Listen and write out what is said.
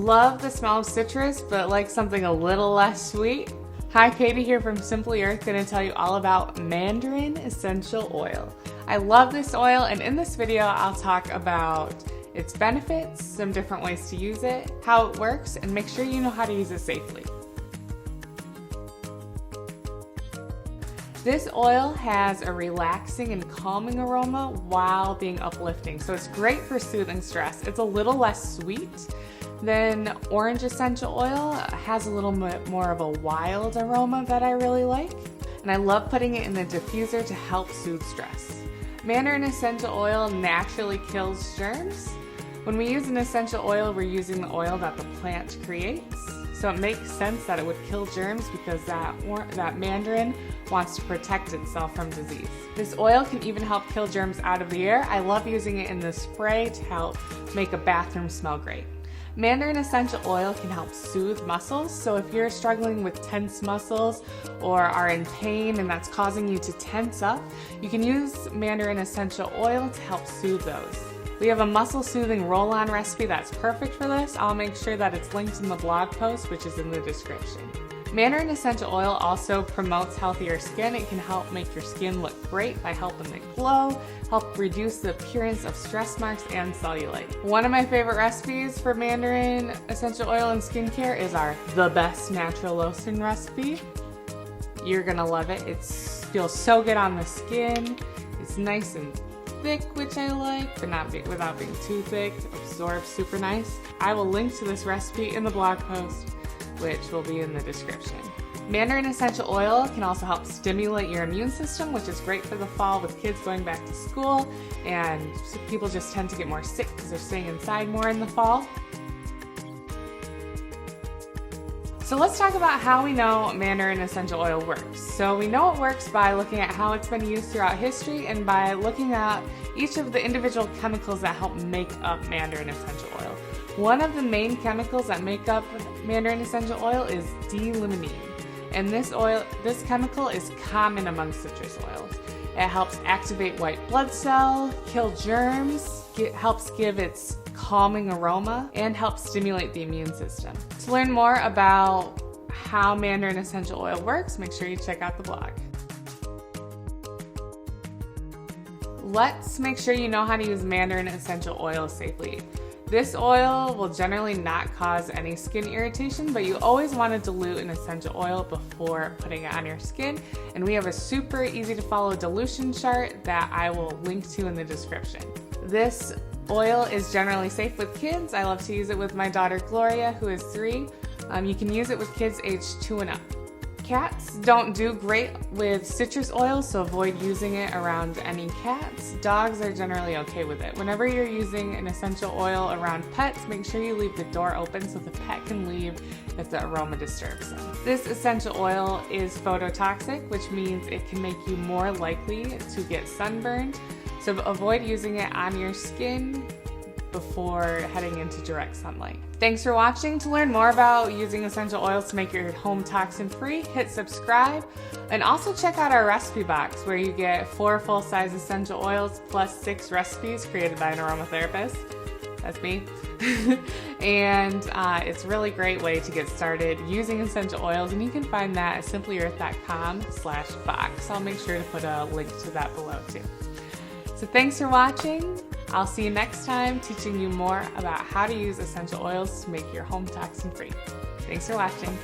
Love the smell of citrus, but like something a little less sweet? Hi, Katie here from Simply Earth, going to tell you all about Mandarin Essential Oil. I love this oil, and in this video I'll talk about its benefits, some different ways to use it, how it works, and make sure you know how to use it safely. This oil has a relaxing and calming aroma while being uplifting, so it's great for soothing stress. It's a little less sweet than orange essential oil. It has a little bit more of a wild aroma that I really like, and I love putting it in the diffuser to help soothe stress. Mandarin essential oil naturally kills germs. When we use an essential oil, we're using the oil that the plant creates. So it makes sense that it would kill germs because that mandarin wants to protect itself from disease. This oil can even help kill germs out of the air. I love using it in the spray to help make a bathroom smell great. Mandarin essential oil can help soothe muscles, so if you're struggling with tense muscles or are in pain and that's causing you to tense up, you can use Mandarin essential oil to help soothe those. We have a muscle soothing roll-on recipe that's perfect for this. I'll make sure that it's linked in the blog post, which is in the description. Mandarin essential oil also promotes healthier skin. It can help make your skin look great by helping it glow, help reduce the appearance of stress marks and cellulite. One of my favorite recipes for Mandarin essential oil and skincare is our The Best Natural Lotion recipe. You're gonna love it. It feels so good on the skin. It's nice and thick, which I like, but without being too thick. Absorbs super nice. I will link to this recipe in the blog post, which will be in the description. Mandarin essential oil can also help stimulate your immune system, which is great for the fall with kids going back to school, and people just tend to get more sick because they're staying inside more in the fall. So let's talk about how we know Mandarin essential oil works. So we know it works by looking at how it's been used throughout history and by looking at each of the individual chemicals that help make up Mandarin essential oil. One of the main chemicals that make up Mandarin essential oil is D-limonene. And this chemical is common among citrus oils. It helps activate white blood cells, kill germs, helps give its calming aroma, and helps stimulate the immune system. To learn more about how Mandarin essential oil works, make sure you check out the blog. Let's make sure you know how to use Mandarin essential oil safely. This oil will generally not cause any skin irritation, but you always want to dilute an essential oil before putting it on your skin. And we have a super easy to follow dilution chart that I will link to in the description. This oil is generally safe with kids. I love to use it with my daughter Gloria, who is 3. You can use it with kids aged 2 and up. Cats don't do great with citrus oil, so avoid using it around any cats. Dogs are generally okay with it. Whenever you're using an essential oil around pets, make sure you leave the door open so the pet can leave if the aroma disturbs them. This essential oil is phototoxic, which means it can make you more likely to get sunburned. So avoid using it on your skin before heading into direct sunlight. Thanks for watching. To learn more about using essential oils to make your home toxin-free, hit subscribe, and also check out our recipe box where you get 4 full-size essential oils plus 6 recipes created by an aromatherapist. That's me. And it's a really great way to get started using essential oils, and you can find that at simplyearth.com/box. I'll make sure to put a link to that below too. So thanks for watching. I'll see you next time teaching you more about how to use essential oils to make your home toxin free. Thanks for watching.